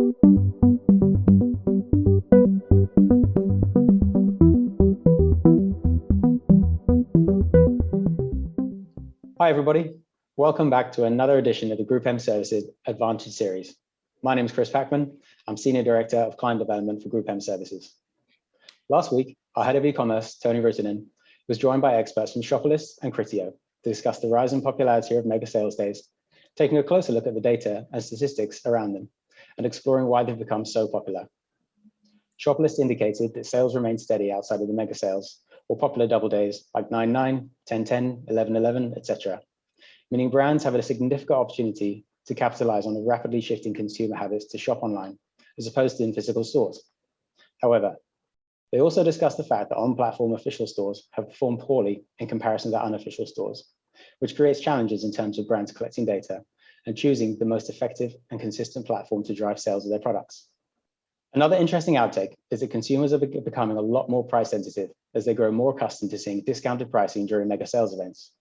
Hi, everybody. Welcome back to another edition of the GroupM Services Advantage Series. My name is Chris Packman. I'm Senior Director of Client Development for GroupM Services. Last week, our head of e-commerce, Tony Ruotonen, was joined by experts from Shopolist and Criteo to discuss the rise in popularity of mega sales days, taking a closer look at the data and statistics around them, and exploring why they've become so popular. Shopolist indicated that sales remain steady outside of the mega sales, or popular double days like 9/9, 10/10, 11/11, etc., meaning brands have a significant opportunity to capitalize on the rapidly shifting consumer habits to shop online, as opposed to in physical stores. However, they also discussed the fact that on-platform official stores have performed poorly in comparison to unofficial stores, which creates challenges in terms of brands collecting data and choosing the most effective and consistent platform to drive sales of their products. Another interesting outtake is that consumers are becoming a lot more price sensitive as they grow more accustomed to seeing discounted pricing during mega sales events.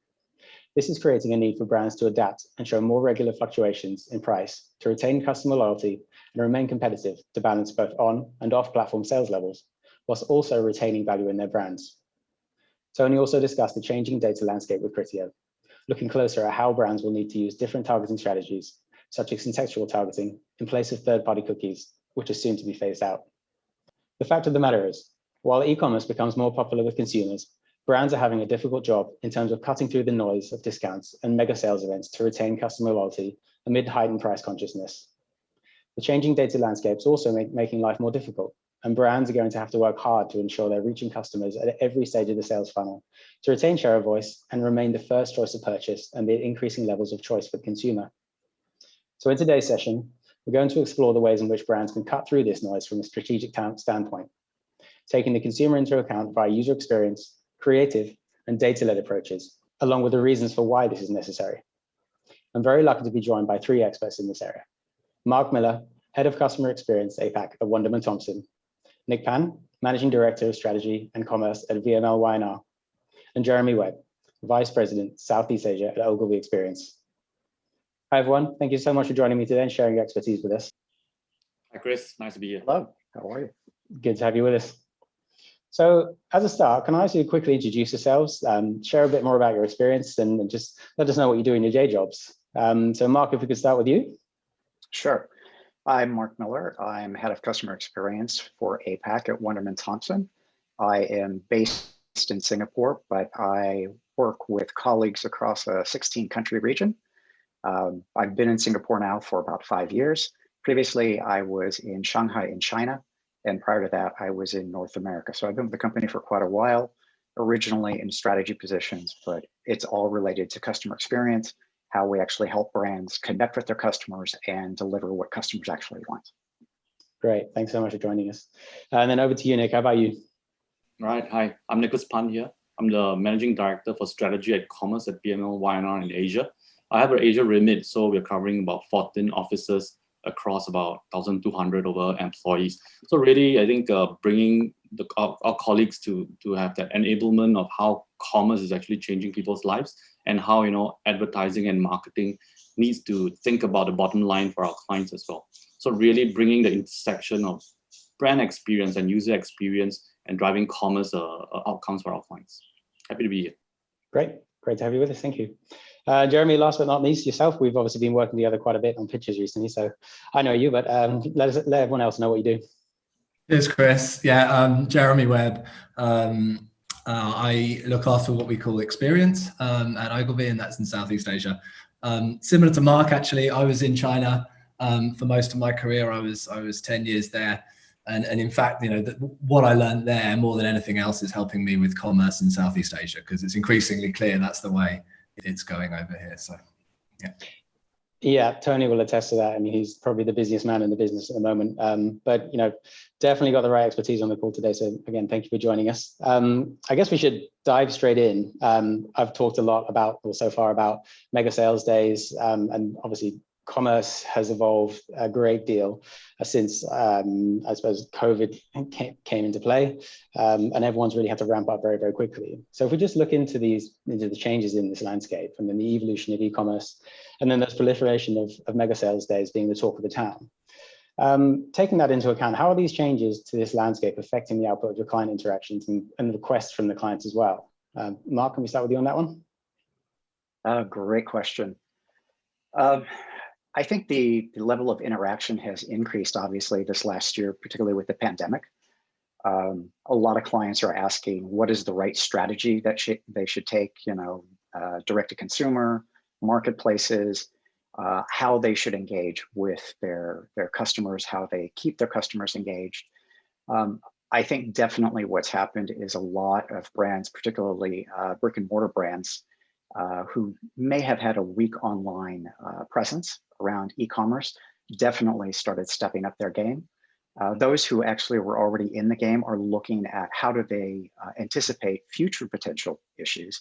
This is creating a need for brands to adapt and show more regular fluctuations in price to retain customer loyalty and remain competitive to balance both on and off platform sales levels, whilst also retaining value in their brands. Tony also discussed the changing data landscape with Criteo, looking closer at how brands will need to use different targeting strategies, such as contextual targeting, in place of third-party cookies, which is soon to be phased out. The fact of the matter is, while e-commerce becomes more popular with consumers, brands are having a difficult job in terms of cutting through the noise of discounts and mega sales events to retain customer loyalty amid heightened price consciousness. The changing data landscape is also making life more difficult, and brands are going to have to work hard to ensure they're reaching customers at every stage of the sales funnel to retain share of voice and remain the first choice of purchase amid increasing levels of choice for the consumer. So in today's session, we're going to explore the ways in which brands can cut through this noise from a strategic standpoint, taking the consumer into account via user experience, creative, and data-led approaches, along with the reasons for why this is necessary. I'm very lucky to be joined by three experts in this area. Mark Miller, Head of Customer Experience APAC at Wunderman Thompson, Nick Pan, Managing Director of Strategy and Commerce at VMLY&R, and Jeremy Webb, Vice President, Southeast Asia at Ogilvy Experience. Hi, everyone. Thank you so much for joining me today and sharing your expertise with us. Hi, Chris. Nice to be here. Hello. How are you? Good to have you with us. So as a start, can I ask you to quickly introduce yourselves, share a bit more about your experience, and just let us know what you do in your day jobs. So Mark, if we could start with you. Sure. I'm Mark Miller. I'm Head of Customer Experience for APAC at Wunderman Thompson. I am based in Singapore, but I work with colleagues across a 16-country region. I've been in Singapore now for about 5 years. Previously, I was in Shanghai in China, and prior to that, I was in North America. So I've been with the company for quite a while, originally in strategy positions, but it's all related to customer experience, how we actually help brands connect with their customers and deliver what customers actually want. Great, thanks so much for joining us. And then over to you, Nick, how about you? All right, hi, I'm Nicholas Pan here. I'm the Managing Director for Strategy and Commerce at VMLY&R in Asia. I have an Asia remit, so we're covering about 14 offices across about 1,200 over employees. So really, I think bringing our colleagues to have that enablement of how commerce is actually changing people's lives and how advertising and marketing needs to think about the bottom line for our clients as well. So really bringing the intersection of brand experience and user experience and driving commerce outcomes for our clients. Happy to be here. Great to have you with us. Thank you. Jeremy, last but not least, yourself. We've obviously been working together quite a bit on pitches recently, so I know you, but let everyone else know what you do. Cheers, Chris. Yeah, Jeremy Webb. I look after what we call experience at Ogilvy, and that's in Southeast Asia. Similar to Mark, actually, I was in China for most of my career. I was 10 years there. And in fact, what I learned there more than anything else is helping me with commerce in Southeast Asia, because it's increasingly clear that's the way it's going over here. So, yeah. Yeah, Tony will attest to that. I mean, he's probably the busiest man in the business at the moment, but definitely got the right expertise on the call today. So again, thank you for joining us. I guess we should dive straight in. I've talked a lot so far about mega sales days, and obviously commerce has evolved a great deal since I suppose COVID came into play, and everyone's really had to ramp up very, very quickly. So if we just look into the changes in this landscape, and then the evolution of e-commerce, and then this proliferation of mega sales days being the talk of the town, Taking that into account, how are these changes to this landscape affecting the output of your client interactions and requests from the clients as well? Mark, can we start with you on that one? Great question. I think the level of interaction has increased, obviously, this last year, particularly with the pandemic. A lot of clients are asking, what is the right strategy that they should take, direct to consumer, marketplaces, how they should engage with their customers, how they keep their customers engaged. I think definitely what's happened is a lot of brands, particularly brick and mortar brands, who may have had a weak online presence around e-commerce, definitely started stepping up their game. Those who actually were already in the game are looking at how do they anticipate future potential issues.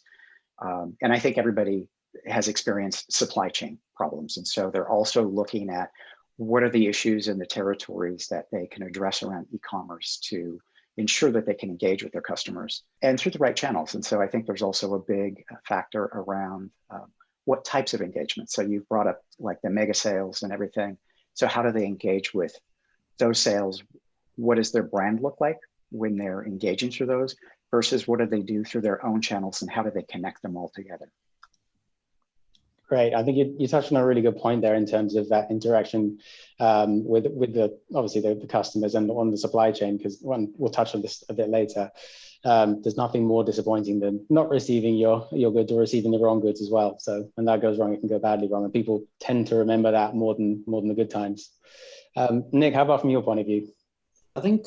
And I think everybody has experienced supply chain problems. And so they're also looking at what are the issues in the territories that they can address around e-commerce to ensure that they can engage with their customers and through the right channels. And so I think there's also a big factor around what types of engagement. So you've brought up like the mega sales and everything. So how do they engage with those sales? What does their brand look like when they're engaging through those versus what do they do through their own channels and how do they connect them all together? Great. I think you touched on a really good point there in terms of that interaction with the obviously the customers and on the supply chain, because we'll touch on this a bit later. There's nothing more disappointing than not receiving your goods or receiving the wrong goods as well. So when that goes wrong, it can go badly wrong, and people tend to remember that more than the good times. Nick, how about from your point of view? I think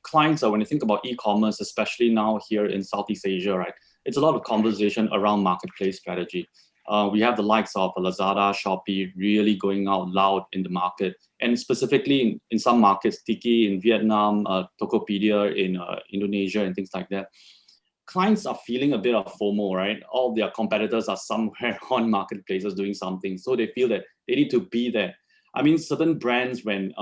clients are, when you think about e-commerce, especially now here in Southeast Asia, right? It's a lot of conversation around marketplace strategy. We have the likes of Lazada, Shopee really going out loud in the market. And specifically in some markets, Tiki in Vietnam, Tokopedia in Indonesia and things like that. Clients are feeling a bit of FOMO, right? All their competitors are somewhere on marketplaces doing something. So they feel that they need to be there. I mean, certain brands, when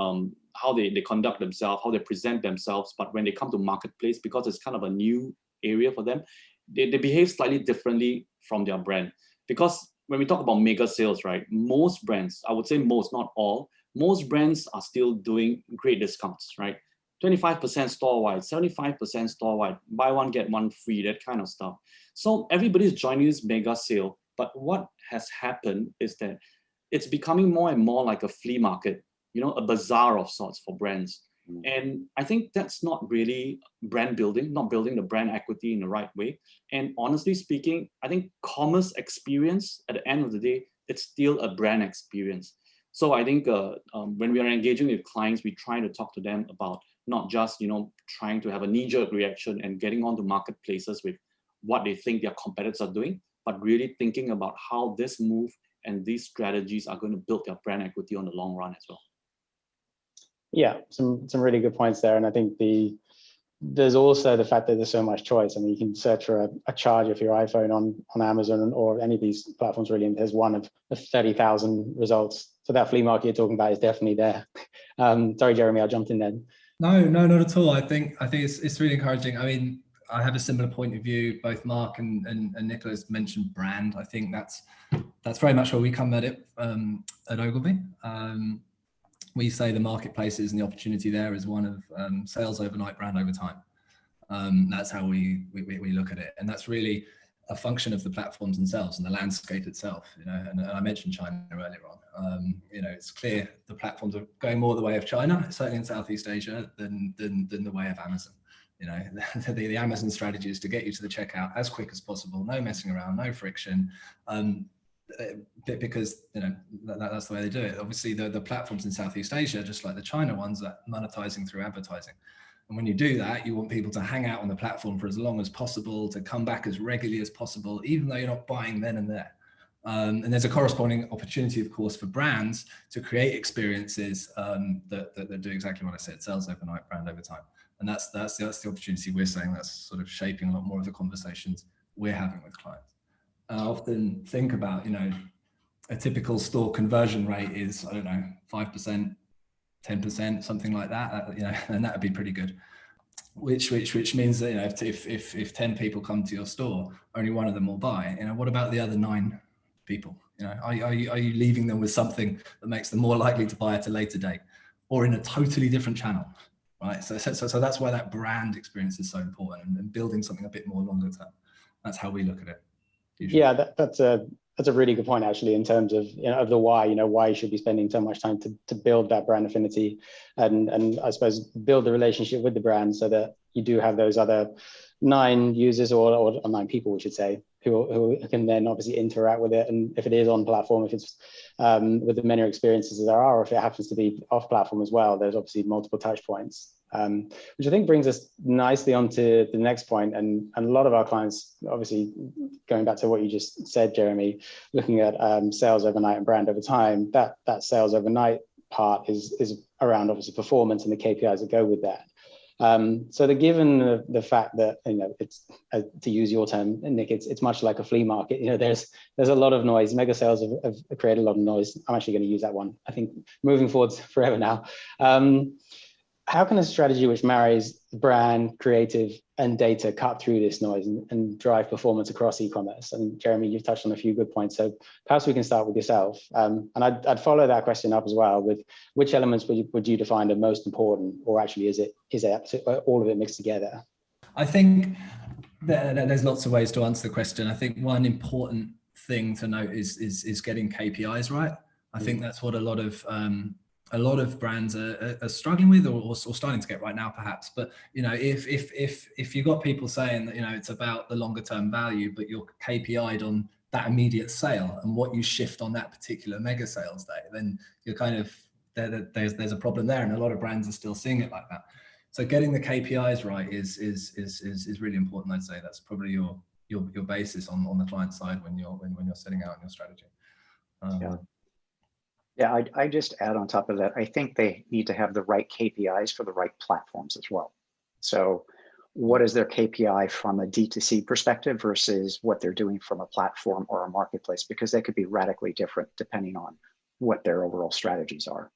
how they conduct themselves, how they present themselves, but when they come to marketplace, because it's kind of a new area for them, they behave slightly differently from their brand. Because when we talk about mega sales, right, most brands, I would say most, not all, most brands are still doing great discounts, right? 25% store-wide, 75% store-wide, buy one, get one free, that kind of stuff. So everybody's joining this mega sale. But what has happened is that it's becoming more and more like a flea market, a bazaar of sorts for brands. And I think that's not really brand building, not building the brand equity in the right way. And honestly speaking, I think commerce experience, at the end of the day, it's still a brand experience. So I think when we are engaging with clients, we try to talk to them about not just, trying to have a knee-jerk reaction and getting onto marketplaces with what they think their competitors are doing, but really thinking about how this move and these strategies are going to build their brand equity on the long run as well. Yeah, some really good points there. And I think there's also the fact that there's so much choice. I mean, you can search for a charger for your iPhone on Amazon or any of these platforms really, and there's one of 30,000 results. So that flea market you're talking about is definitely there. Sorry, Jeremy, I jumped in then. No, not at all. I think it's really encouraging. I mean, I have a similar point of view. Both Mark and Nicholas mentioned brand. I think that's very much where we come at it at Ogilvy. We say the marketplaces and the opportunity there is one of sales overnight, brand over time. That's how we look at it, and that's really a function of the platforms themselves and the landscape itself. And I mentioned China earlier on. It's clear the platforms are going more the way of China, certainly in Southeast Asia, than the way of Amazon. The Amazon strategy is to get you to the checkout as quick as possible, no messing around, no friction. Because that's the way they do it. Obviously, the platforms in Southeast Asia, just like the China ones, are monetizing through advertising. And when you do that, you want people to hang out on the platform for as long as possible, to come back as regularly as possible, even though you're not buying then and there. And there's a corresponding opportunity, of course, for brands to create experiences that do exactly what I said: sales overnight, brand over time. And that's the opportunity we're saying that's sort of shaping a lot more of the conversations we're having with clients. I often think about, a typical store conversion rate is, 5%, 10%, something like that, and that would be pretty good. Which means that, if 10 people come to your store, only one of them will buy. What about the other 9 people? Are you leaving them with something that makes them more likely to buy at a later date? or in a totally different channel, right? So that's why that brand experience is so important, and building something a bit more longer term. That's how we look at it. Usually. Yeah, that's a really good point, actually, in terms of, of the why, why you should be spending so much time to build that brand affinity, and I suppose build the relationship with the brand so that you do have those other 9 users or 9 people, we should say, who can then obviously interact with it. And if it is on platform, if it's with the many experiences there are, or if it happens to be off platform as well, there's obviously multiple touch points. Which I think brings us nicely onto the next point. And a lot of our clients, obviously, going back to what you just said, Jeremy, looking at sales overnight and brand over time, that sales overnight part is around obviously performance and the KPIs that go with that. So given the fact that, it's, to use your term, Nick, it's much like a flea market. There's a lot of noise. Mega sales have created a lot of noise. I'm actually going to use that one, I think, moving forwards forever now. How can a strategy which marries brand, creative, and data cut through this noise and drive performance across e-commerce? And Jeremy, you've touched on a few good points, so perhaps we can start with yourself. And I'd follow that question up as well with which elements would you define are most important, or actually is it all of it mixed together? I think there's lots of ways to answer the question. I think one important thing to note is getting KPIs right. I think that's what a lot of brands are struggling with, or starting to get right now, perhaps. But if you got people saying that it's about the longer term value, but you're KPI'd on that immediate sale and what you shift on that particular mega sales day, then you're kind of there's a problem there, and a lot of brands are still seeing it like that. So getting the KPIs right is really important. I'd say that's probably your basis on the client side when you're setting out your strategy. Yeah, I just add on top of that, I think they need to have the right KPIs for the right platforms as well. So what is their KPI from a D2C perspective versus what they're doing from a platform or a marketplace? Because they could be radically different depending on what their overall strategies are.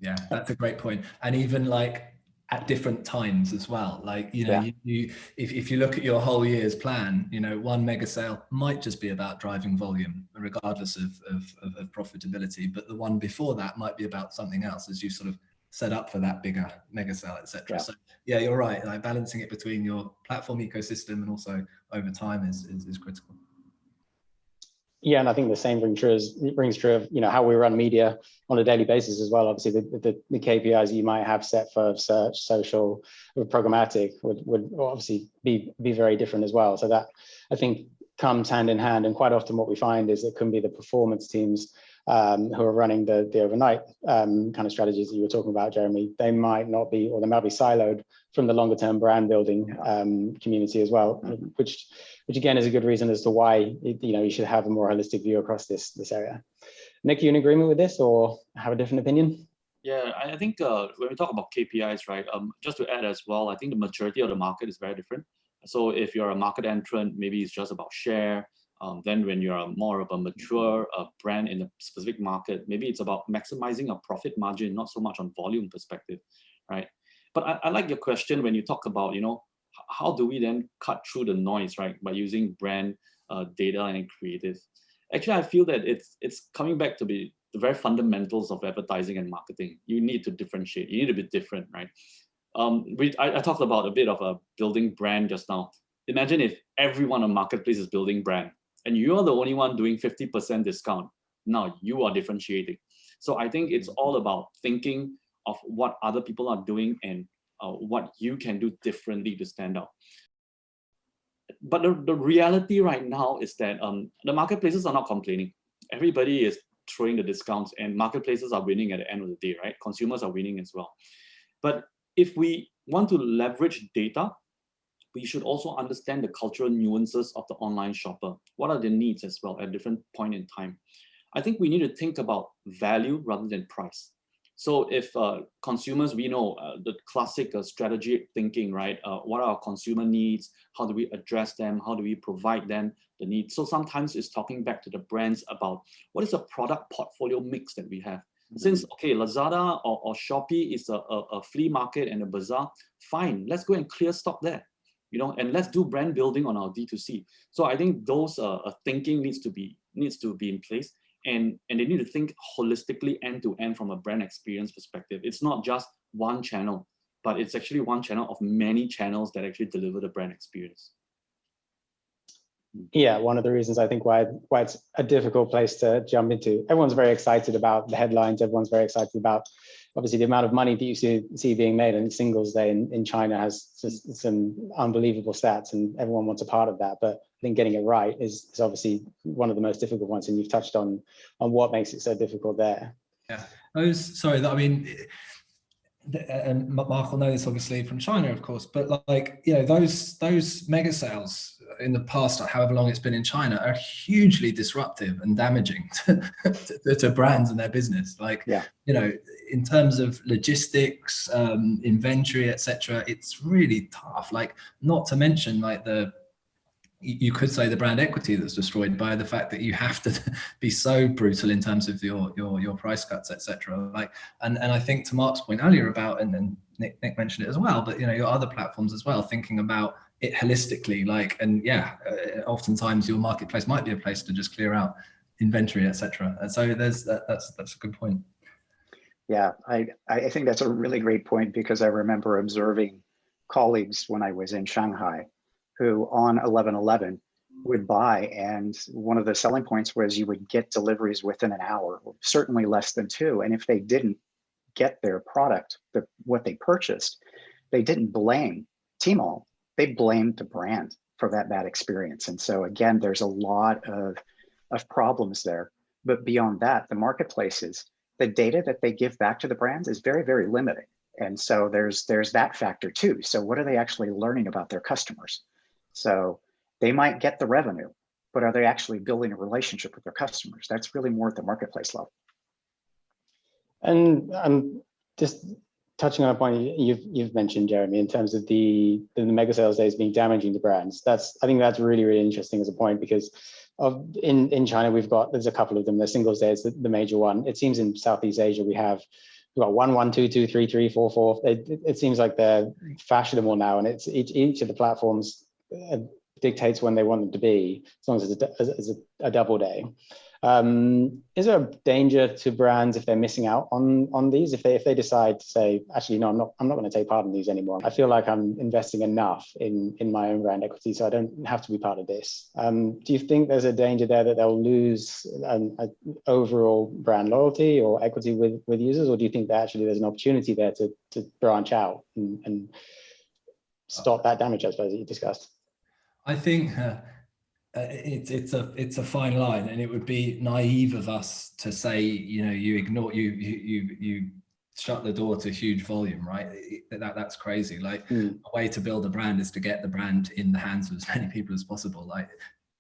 Yeah, that's a great point. And even like at different times as well. Like, if you look at your whole year's plan, one mega sale might just be about driving volume, regardless of profitability. But the one before that might be about something else as you sort of set up for that bigger mega sale, etc. So yeah, you're right. Like balancing it between your platform ecosystem and also over time is critical. Yeah, and I think the same rings true of how we run media on a daily basis as well. Obviously, the KPIs you might have set for search, social, or programmatic would obviously be very different as well. So that, I think, comes hand in hand. And quite often what we find is it can be the performance teams who are running the overnight kind of strategies that you were talking about, Jeremy. They might not be, or they might be siloed from the longer term brand building community as well, which again is a good reason as to why you should have a more holistic view across this area. Nick, you in agreement with this or have a different opinion? Yeah, I think when we talk about KPIs, right, just to add as well, I think the maturity of the market is very different. So if you're a market entrant, maybe it's just about share. Then when you're more of a mature brand in a specific market, maybe it's about maximizing a profit margin, not so much on volume perspective, right? But I like your question when you talk about, how do we then cut through the noise, right, by using brand data and creative. Actually, I feel that it's coming back to the very fundamentals of advertising and marketing. You need to differentiate. You need to be different, right? I talked about a bit of a building brand just now. Imagine if everyone on marketplace is building brand and you're the only one doing 50% discount. Now you are differentiating. So I think it's all about thinking of what other people are doing and what you can do differently to stand out. But the reality right now is that the marketplaces are not complaining. Everybody is throwing the discounts and marketplaces are winning at the end of the day, right? Consumers are winning as well. But if we want to leverage data, we should also understand the cultural nuances of the online shopper. What are their needs as well at different point in time? I think we need to think about value rather than price. So if consumers, we know the classic strategy thinking, right? What are our consumer needs? How do we address them? How do we provide them the needs? So sometimes it's talking back to the brands about what is the product portfolio mix that we have. Since, okay, Lazada or Shopee is a flea market and a bazaar, fine, let's go and clear stock there. And let's do brand building on our D2C. So I think those thinking needs to be in place. and they need to think holistically end to end from a brand experience perspective. It's not just one channel, but it's actually one channel of many channels that actually deliver the brand experience. Yeah, one of the reasons I think why it's a difficult place to jump into. Everyone's very excited about the headlines. Everyone's very excited about, obviously, the amount of money that you see being made on Singles Day in China has just some unbelievable stats, and everyone wants a part of that. But I think getting it right is obviously one of the most difficult ones, and you've touched on what makes it so difficult there. Yeah, I mean, and Mark will know this obviously from China, of course, but like, you know, those mega sales in the past, however long it's been in China, are hugely disruptive and damaging to brands and their business. Like, yeah, you know, in terms of logistics, inventory, etc., it's really tough. Like, not to mention like you could say the brand equity that's destroyed by the fact that you have to be so brutal in terms of your price cuts, etc. Like, and I think to Mark's point earlier about, and Nick mentioned it as well, but you know, your other platforms as well, thinking about it holistically, like, and yeah, oftentimes your marketplace might be a place to just clear out inventory, etc. And so that's a good point. Yeah, I think that's a really great point, because I remember observing colleagues when I was in Shanghai who on 11/11 would buy, and one of the selling points was you would get deliveries within an hour, certainly less than 2. And if they didn't get their product, what they purchased, they didn't blame Tmall, they blamed the brand for that bad experience. And so again, there's a lot of problems there. But beyond that, the marketplaces, the data that they give back to the brands is very, very limited. And so there's that factor too. So what are they actually learning about their customers? So they might get the revenue, but are they actually building a relationship with their customers? That's really more at the marketplace level. And I'm just touching on a point you've mentioned, Jeremy, in terms of the mega sales days being damaging to brands. I think that's really, really interesting as a point, because in China there's a couple of them. The Singles Day is the major one. It seems in Southeast Asia we've got 1, 1, 2, 2, 3, 3, 4, 4. It seems like they're fashionable now, and it's each of the platforms dictates when they want them to be, as long as it's a double day. Is there a danger to brands if they're missing out on these? If they decide to say, actually, no, I'm not going to take part in these anymore. I feel like I'm investing enough in my own brand equity, so I don't have to be part of this. Do you think there's a danger there that they'll lose an overall brand loyalty or equity with users, or do you think that actually there's an opportunity there to branch out and stop that damage, I suppose, that you discussed? I think it's a fine line, and it would be naive of us to say, you know, you shut the door to huge volume, right? That's crazy. Like, a way to build a brand is to get the brand in the hands of as many people as possible. Like,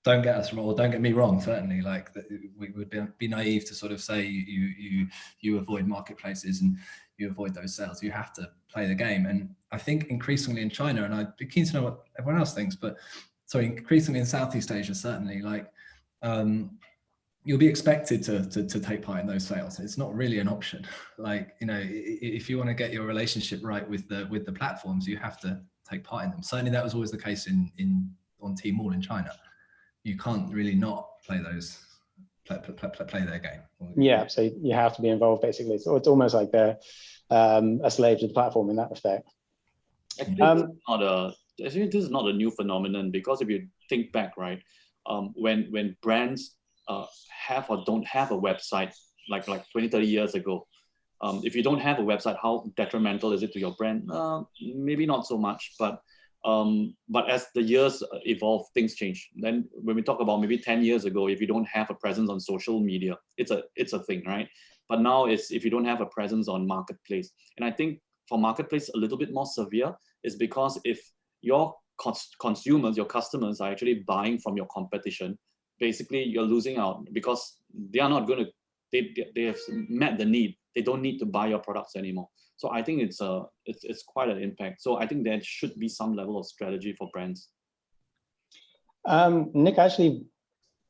don't get me wrong, certainly, like, we would be naive to sort of say you avoid marketplaces and you avoid those sales. You have to play the game. And I think increasingly in China, and I'd be keen to know what everyone else thinks, but increasingly in Southeast Asia, certainly, like, you'll be expected to take part in those sales. It's not really an option. Like, you know, if you want to get your relationship right with the platforms, you have to take part in them. Certainly that was always the case on Tmall in China. You can't really not play play their game. Yeah, so you have to be involved, basically. So it's almost like they're a slave to the platform in that respect. Actually, this is not a new phenomenon, because if you think back, right, when brands have or don't have a website, like 20, 30 years ago, if you don't have a website, how detrimental is it to your brand? Maybe not so much, but as the years evolve, things change. Then when we talk about maybe 10 years ago, if you don't have a presence on social media, it's a thing, right? But now it's if you don't have a presence on marketplace. And I think for marketplace, a little bit more severe is because if your consumers, your customers are actually buying from your competition, basically you're losing out, because they are not going to, they have met the need. They don't need to buy your products anymore. So I think it's quite an impact. So I think there should be some level of strategy for brands. Nick, actually,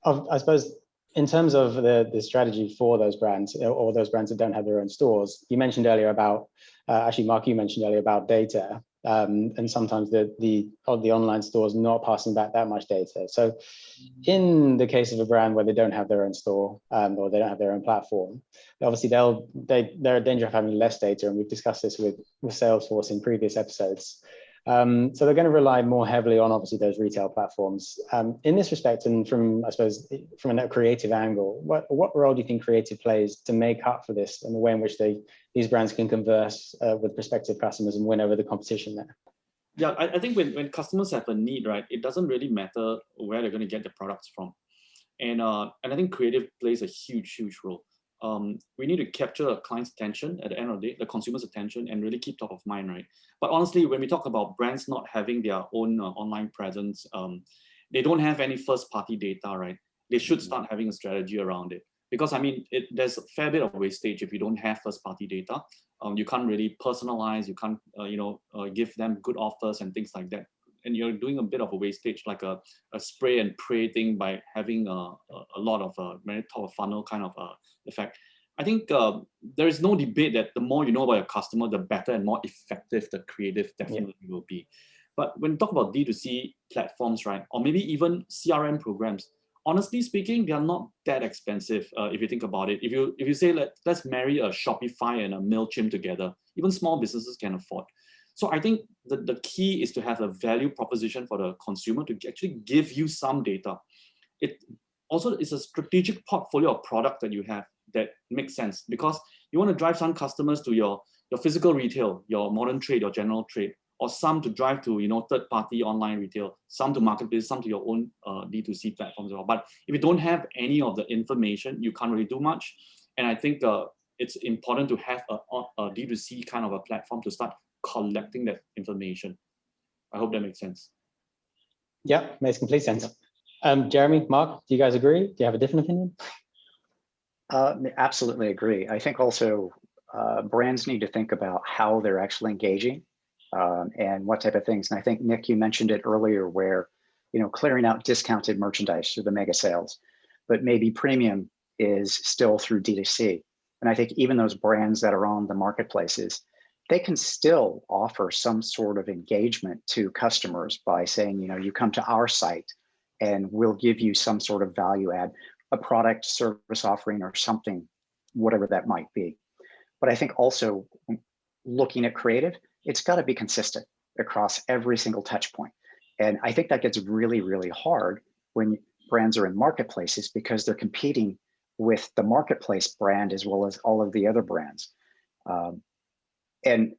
I suppose in terms of the strategy for those brands, or those brands that don't have their own stores, you mentioned earlier about, actually, Mark, you mentioned earlier about data. and sometimes the online stores not passing back that much data. So in the case of a brand where they don't have their own store or they don't have their own platform, obviously they're in danger of having less data, and we've discussed this with Salesforce in previous episodes. So they're going to rely more heavily on obviously those retail platforms. In this respect, and from, I suppose, from a creative angle, what role do you think creative plays to make up for this and the way in which these brands can converse with prospective customers and win over the competition there? Yeah, I think when customers have a need, right, it doesn't really matter where they're going to get the products from. And I think creative plays a huge role. We need to capture a client's attention at the end of the day, the consumer's attention, and really keep top of mind, right? But honestly, when we talk about brands not having their own online presence, they don't have any first-party data, right? They should start having a strategy around it. Because I mean, there's a fair bit of wastage if you don't have first-party data. You can't really personalize, you can't give them good offers and things like that. And you're doing a bit of a wastage, like a spray and pray thing by having a lot of very top of funnel kind of effect. I think there is no debate that the more you know about your customer, the better and more effective the creative definitely will be. But when you talk about D2C platforms, right, or maybe even CRM programs, honestly speaking, they are not that expensive if you think about it. If you say let's marry a Shopify and a MailChimp together, even small businesses can afford. So I think the key is to have a value proposition for the consumer to actually give you some data. It also is a strategic portfolio of product that you have that makes sense, because you want to drive some customers to your physical retail, your modern trade, your general trade, or some to drive to third-party online retail, some to marketplace, some to your own D2C platforms. But if you don't have any of the information, you can't really do much. And I think it's important to have a D2C kind of a platform to start collecting that information. I hope that makes sense. Yeah, makes complete sense. Jeremy, Mark, do you guys agree? Do you have a different opinion? Absolutely agree. I think also brands need to think about how they're actually engaging and what type of things. And I think, Nick, you mentioned it earlier where, clearing out discounted merchandise through the mega sales, but maybe premium is still through D2C. And I think even those brands that are on the marketplaces, they can still offer some sort of engagement to customers by saying, you come to our site and we'll give you some sort of value add, a product, service offering, or something, whatever that might be. But I think also looking at creative, it's got to be consistent across every single touch point. And I think that gets really, really hard when brands are in marketplaces because they're competing with the marketplace brand as well as all of the other brands. And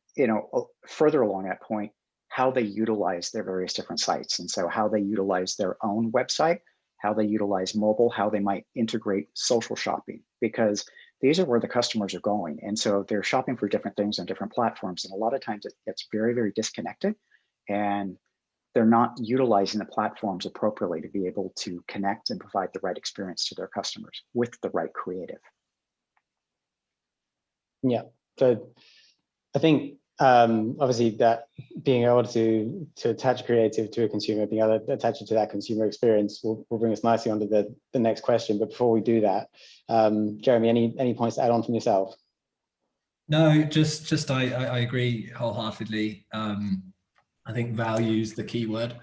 further along that point, how they utilize their various different sites. And so how they utilize their own website, how they utilize mobile, how they might integrate social shopping, because these are where the customers are going. And so they're shopping for different things on different platforms. And a lot of times it gets very, very disconnected, and they're not utilizing the platforms appropriately to be able to connect and provide the right experience to their customers with the right creative. Yeah, so I think obviously that being able to attach creative to a consumer, being able to attach it to that consumer experience will bring us nicely onto the next question. But before we do that, Jeremy, any points to add on from yourself? No, just I agree wholeheartedly. I think value is the key word.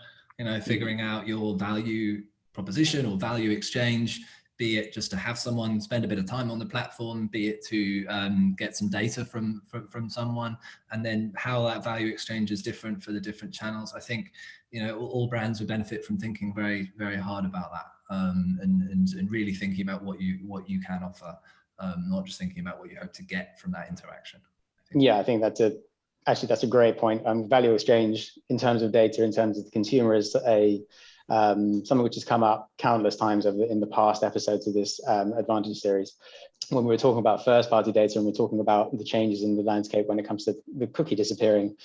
Figuring out your value proposition or value exchange, be it just to have someone spend a bit of time on the platform, be it to get some data from someone, and then how that value exchange is different for the different channels. I think all brands would benefit from thinking very, very hard about that, and really thinking about what you can offer, not just thinking about what you hope to get from that interaction. I think that's a great point. Value exchange in terms of data, in terms of the consumer, is something which has come up countless times in the past episodes of this Advantage series. When we were talking about first-party data and we're talking about the changes in the landscape when it comes to the cookie disappearing,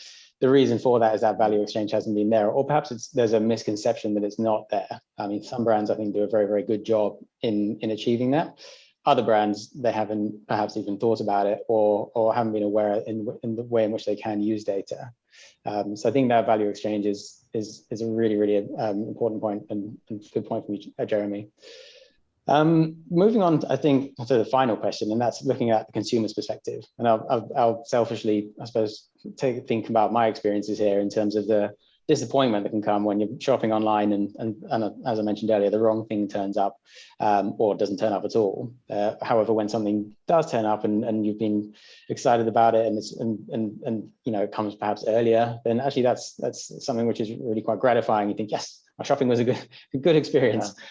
the reason for that is that value exchange hasn't been there, or perhaps there's a misconception that it's not there. I mean, some brands I think do a very, very good job in achieving that. Other brands, they haven't perhaps even thought about it or haven't been aware in the way in which they can use data. So I think that value exchange is a really, really important point and good point from you, Jeremy. Moving on, I think, to the final question, and that's looking at the consumer's perspective. And I'll selfishly, I suppose, think about my experiences here in terms of the disappointment that can come when you're shopping online and as I mentioned earlier, the wrong thing turns up or doesn't turn up at all. However, when something does turn up and you've been excited about it and you know, it comes perhaps earlier, then actually that's something which is really quite gratifying. You think, yes, my shopping was a good experience. Yeah.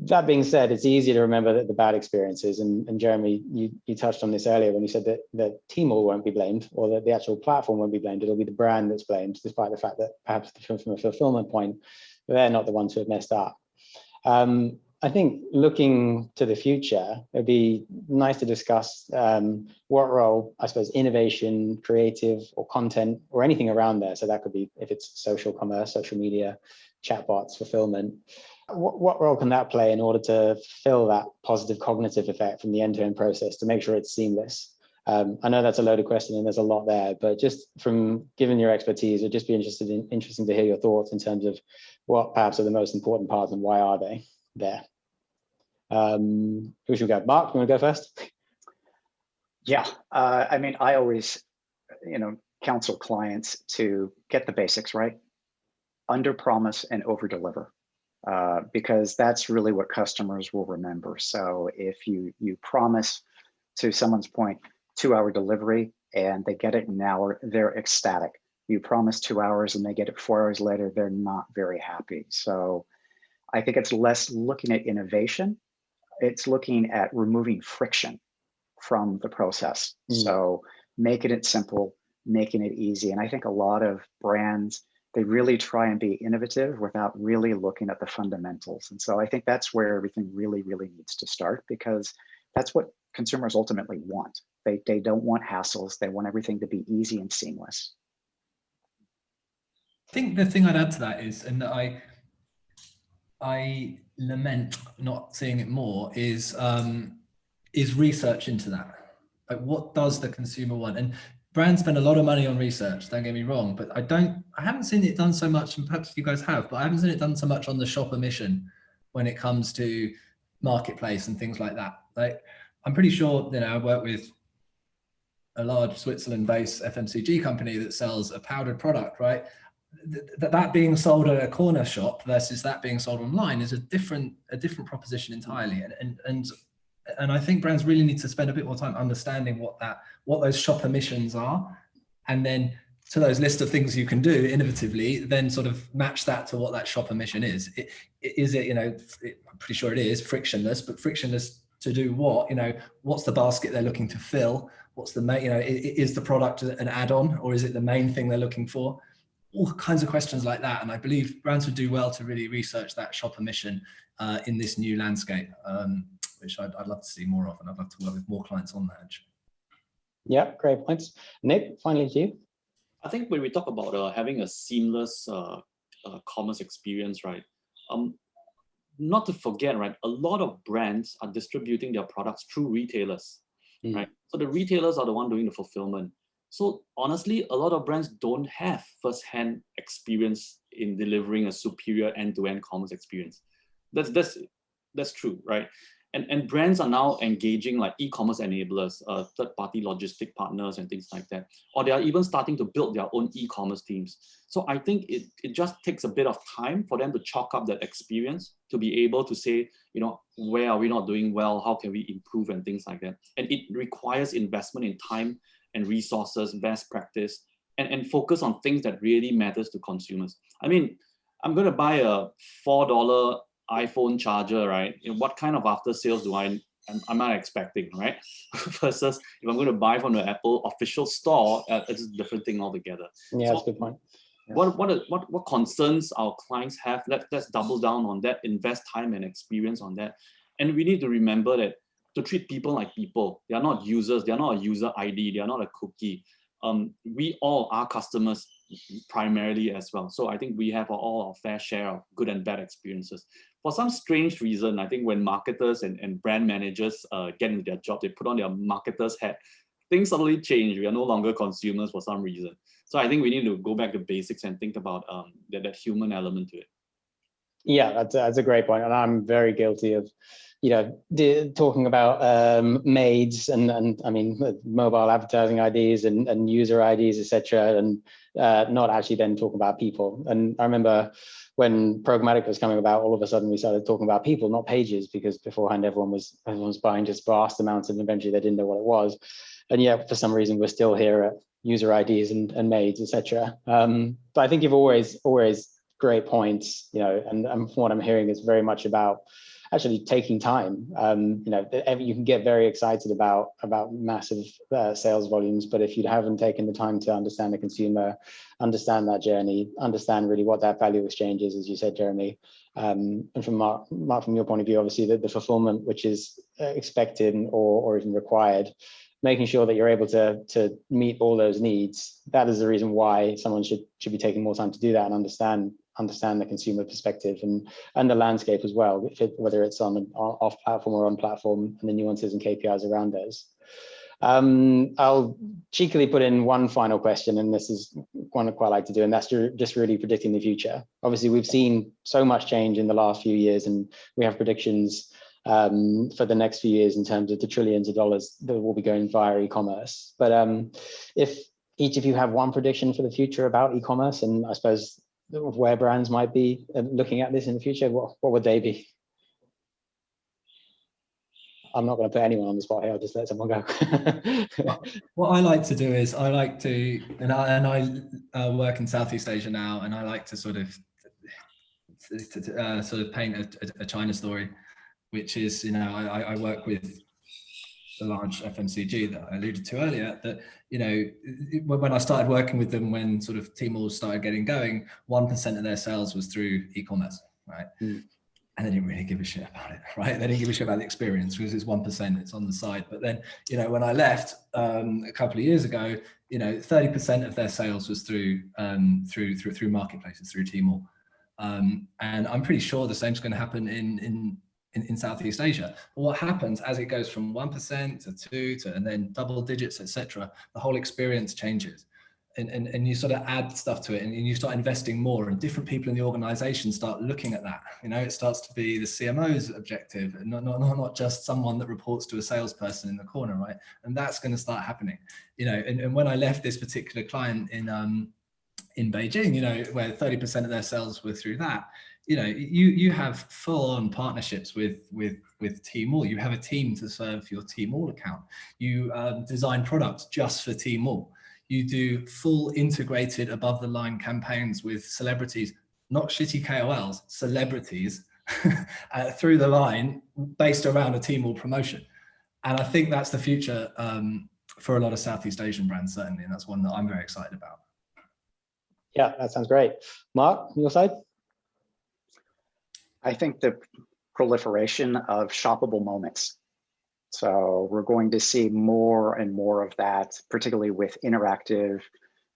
That being said, it's easier to remember the bad experiences. And Jeremy, you touched on this earlier when you said that Tmall won't be blamed, or that the actual platform won't be blamed. It'll be the brand that's blamed, despite the fact that perhaps from a fulfillment point, they're not the ones who have messed up. I think looking to the future, it'd be nice to discuss what role, I suppose, innovation, creative, or content, or anything around there. So that could be, if it's social commerce, social media, chatbots, fulfillment. What role can that play in order to fill that positive cognitive effect from the end-to-end process to make sure it's seamless? I know that's a loaded question and there's a lot there, but just from given your expertise, it'd just be interesting to hear your thoughts in terms of what perhaps are the most important parts and why are they there? Who should we go? Mark, you want to go first? Yeah, I mean, I always, counsel clients to get the basics right, under promise and over deliver. Because that's really what customers will remember. So if you promise, to someone's point, 2-hour delivery and they get it in an hour, they're ecstatic. You promise 2 hours and they get it 4 hours later, they're not very happy. So I think it's less looking at innovation, it's looking at removing friction from the process. So making it simple, making it easy. And I think a lot of brands, they really try and be innovative without really looking at the fundamentals. And so I think that's where everything really, really needs to start, because that's what consumers ultimately want. They don't want hassles. They want everything to be easy and seamless. I think the thing I'd add to that is, and that I lament not seeing it more, is research into that. Like, what does the consumer want? And brands spend a lot of money on research, don't get me wrong, but I haven't seen it done so much, and perhaps you guys have, but I haven't seen it done so much on the shopper mission when it comes to marketplace and things like that. Like, I'm pretty sure, I work with a large Switzerland-based FMCG company that sells a powdered product, right? That being sold at a corner shop versus that being sold online is a different proposition entirely. And I think brands really need to spend a bit more time understanding what those shopper missions are, and then to those list of things you can do innovatively, then sort of match that to what that shopper mission is. I'm pretty sure it is frictionless, but frictionless to do what? What's the basket they're looking to fill? What's the main? Is the product an add-on, or is it the main thing they're looking for? All kinds of questions like that. And I believe brands would do well to really research that shopper mission in this new landscape. Which I'd love to see more of, and I'd love to work with more clients on that, actually. Yeah, great points. Nick, finally to you. I think when we talk about having a seamless commerce experience, right? Not to forget, right? A lot of brands are distributing their products through retailers, right? So the retailers are the one doing the fulfillment. So honestly, a lot of brands don't have first-hand experience in delivering a superior end-to-end commerce experience. That's true, right? And brands are now engaging like e-commerce enablers, third-party logistic partners and things like that. Or they are even starting to build their own e-commerce teams. So I think it just takes a bit of time for them to chalk up that experience to be able to say, where are we not doing well? How can we improve and things like that? And it requires investment in time and resources, best practice, and focus on things that really matters to consumers. I mean, I'm going to buy a $4 iPhone charger, right? What kind of after sales am I expecting, right? Versus if I'm going to buy from the Apple official store, it's a different thing altogether. Yeah, so that's a good point. Yeah. What concerns our clients have? Let's double down on that, invest time and experience on that. And we need to remember that to treat people like people. They are not users, they are not a user ID, they are not a cookie. We all are customers primarily as well. So I think we have all our fair share of good and bad experiences. For some strange reason, I think when marketers and brand managers get into their job, they put on their marketer's hat, things suddenly change. We are no longer consumers for some reason. So I think we need to go back to basics and think about that human element to it. Yeah, that's a great point, and I'm very guilty of, talking about maids and I mean mobile advertising IDs and user IDs, etc., and not actually then talking about people. And I remember when programmatic was coming about, all of a sudden we started talking about people, not pages, because beforehand everyone was buying just vast amounts of inventory they didn't know what it was, and yet for some reason we're still here at user IDs and maids, etc. But I think you've always great points, and from what I'm hearing is very much about actually taking time. You can get very excited about massive sales volumes, but if you haven't taken the time to understand the consumer, understand that journey, understand really what that value exchange is, as you said, Jeremy, and from Mark, from your point of view, obviously the fulfillment which is expected or even required, making sure that you're able to meet all those needs. That is the reason why someone should be taking more time to do that and understand the consumer perspective and the landscape as well, whether it's on off platform or on platform, and the nuances and KPIs around those. I'll cheekily put in one final question, and this is one I quite like to do, and that's just really predicting the future. Obviously, we've seen so much change in the last few years, and we have predictions for the next few years in terms of the trillions of dollars that will be going via e-commerce. But if each of you have one prediction for the future about e-commerce, and I suppose where brands might be looking at this in the future, what would they be? I'm not going to put anyone on the spot here. I'll just let someone go. What I like to do is I work in Southeast Asia now, and I like to sort of paint a China story, which is, I work with the large FMCG that I alluded to earlier, that, when I started working with them, when sort of Tmall started getting going, 1% of their sales was through e-commerce, right? Mm. And they didn't really give a shit about it, right? They didn't give a shit about the experience because it's 1%, it's on the side. But then, when I left a couple of years ago, 30% of their sales was through marketplaces, through Tmall. And I'm pretty sure the same is going to happen in Southeast Asia. But what happens as it goes from 1% to 2 to, and then double digits, etc., the whole experience changes. And you sort of add stuff to it, and you start investing more, and different people in the organization start looking at that. It starts to be the CMO's objective, and not just someone that reports to a salesperson in the corner, right? And that's going to start happening. And when I left this particular client in Beijing, where 30% of their sales were through that, you have full-on partnerships with Tmall. You have a team to serve your Tmall account. You design products just for Tmall. You do full integrated above the line campaigns with celebrities, not shitty KOLs, celebrities through the line based around a Tmall promotion. And I think that's the future for a lot of Southeast Asian brands, certainly. And that's one that I'm very excited about. Yeah, that sounds great. Mark, your side? I think the proliferation of shoppable moments. So we're going to see more and more of that, particularly with interactive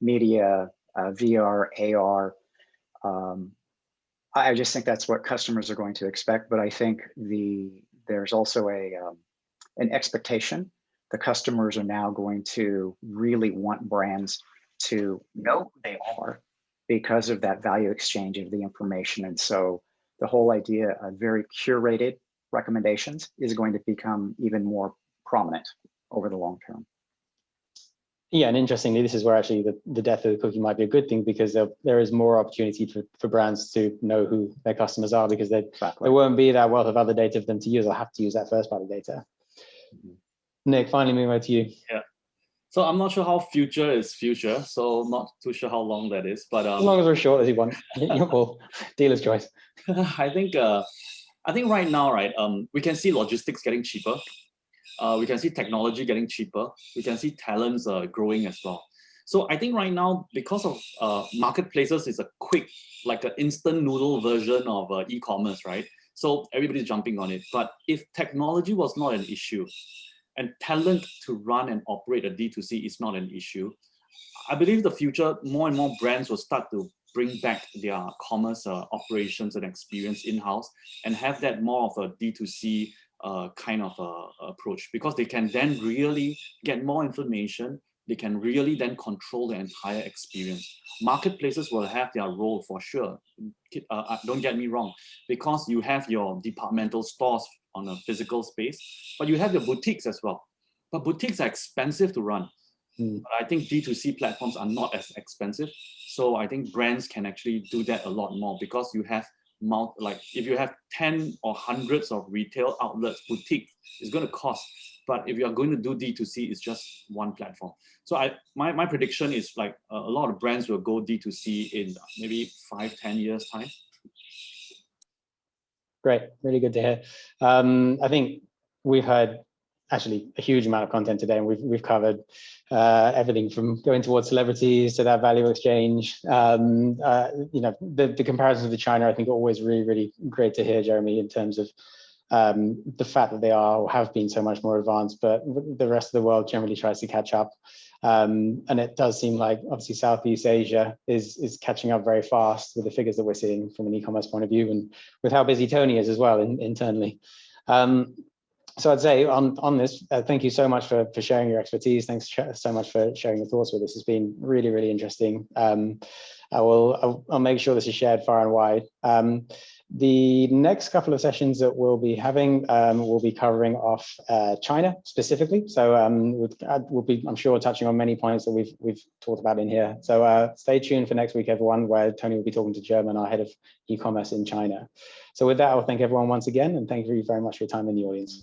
media, VR, AR. I just think that's what customers are going to expect. But I think there's also an expectation. The customers are now going to really want brands to know who they are because of that value exchange of the information. And so the whole idea of very curated recommendations is going to become even more prominent over the long term. Yeah, and interestingly, this is where actually the death of the cookie might be a good thing, because there is more opportunity for brands to know who their customers are, because there won't be that wealth of other data for them to use. They'll have to use that first party data. Mm-hmm. Nick, finally moving over to you. Yeah. So I'm not sure how future is future, so I'm not too sure how long that is. But as long as we're short as you want, your call, dealer's choice. I think right now, right, we can see logistics getting cheaper. We can see technology getting cheaper. We can see talents growing as well. So I think right now, because of marketplaces is a quick, like an instant noodle version of e-commerce, right? So everybody's jumping on it. But if technology was not an issue, and talent to run and operate a D2C is not an issue, I believe the future, more and more brands will start to bring back their commerce operations and experience in-house and have that more of a D2C kind of approach, because they can then really get more information, they can really then control the entire experience. Marketplaces will have their role for sure. Don't get me wrong, because you have your departmental stores on a physical space, but you have your boutiques as well. But boutiques are expensive to run. But I think D2C platforms are not as expensive. So I think brands can actually do that a lot more, because you have like if you have 10 or hundreds of retail outlets, boutique is going to cost. But if you are going to do D2C, it's just one platform. So my prediction is like a lot of brands will go D2C in maybe 5-10 years time. Great, really good to hear. I think we've heard actually a huge amount of content today, and we've covered everything from going towards celebrities to that value exchange. The comparisons with China, I think, are always really great to hear, Jeremy, in terms of the fact that they are or have been so much more advanced, but the rest of the world generally tries to catch up. And it does seem like obviously Southeast Asia is catching up very fast with the figures that we're seeing from an e-commerce point of view, and with how busy Tony is as well internally. So I'd say on this, thank you so much for sharing your expertise. Thanks so much for sharing your thoughts with us. It's been really interesting. I'll make sure this is shared far and wide. The next couple of sessions that we'll be having will be covering off China specifically. So we'll be, I'm sure, touching on many points that we've talked about in here. So stay tuned for next week, everyone, where Tony will be talking to German, our head of e-commerce in China. So with that, I'll thank everyone once again, and thank you very much for your time in the audience.